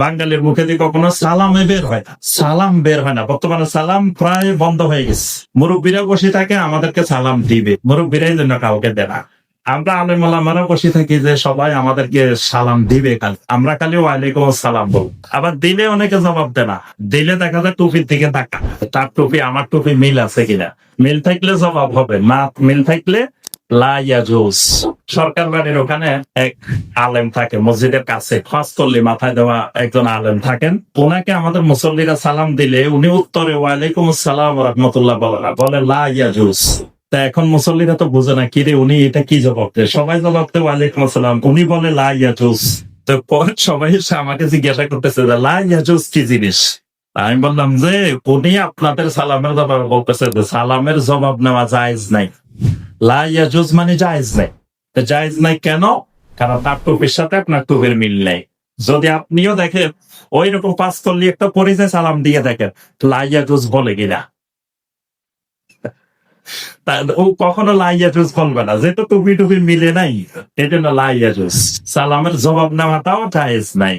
বাঙালির মুখে দিয়ে কখনো সালামে বের হয় না, সালাম বের হয় না। বর্তমানে সালাম প্রায় বন্ধ হয়ে গেছে। মুরব্বীরা বসে থাকে আমাদেরকে সালাম দিবে, মুরব্বীরাই জন্য কাউকে দেয় না। আমরা আলেম ওলামারা বসে থাকি যে সবাই আমাদেরকে সালাম দিবে, খালি আমরা খালি ওয়ালাইকুম আসসালাম বলবো। আবার দিলে অনেকে জবাব দেয় না, দিলে দেখা যায় টুপির দিকে তাকা, তার টুপি আমার টুপি মিল আছে কিনা। মিল থাকলে জবাব হবে, না মিল থাকলে লাইয়াজুজ। সরকার বাড়ির ওখানে এক আলেম থাকে মসজিদের কাছে, ফাঁসতল্লি মাথায় দেওয়া একজন আলেম থাকেন। ওনাকে আমাদের মুসল্লিরা সালাম দিলে উনি উত্তরে ওয়ালাইকুম আসসালাম রহমতুল্লাহ বলে না, বলে লাইয়াজুজ। তা এখন মুসল্লিরা তো বুঝে না, কিরে উনি এটা কি জবাব দেয়। সবাই জবাব দেয় ওয়ালাইকুম আসসালাম, উনি বলে লাইয়াজুজ। তো পরে সবাই এসে আমাকে জিজ্ঞাসা করতেছে যে লাইয়াজুজ কি জিনিস। আমি বললাম যে উনি আপনাদের সালামের জবাব বলতেছে যে সালামের জবাব নেওয়া জায়েজ নাই। লাইয়াজুজ মানে জায়েজ নাই। জায়েজ নাই কেন? কারণ তার টুপির সাথে আপনার টুপির মিল নেই। যদি আপনিও দেখেন ওই রকম পাঁচতল্লি একটা পরিচয় সালাম দিয়ে দেখেন, লাইয়াজুজ বলে কিনা। ও কখনো লাইয়াজুজ বলবে না, যেহেতু টুপি টুপি মিলে নাই এই জন্য লাইয়াজুজ। সালামের জবাব নেওয়াটাও জায়েজ নাই।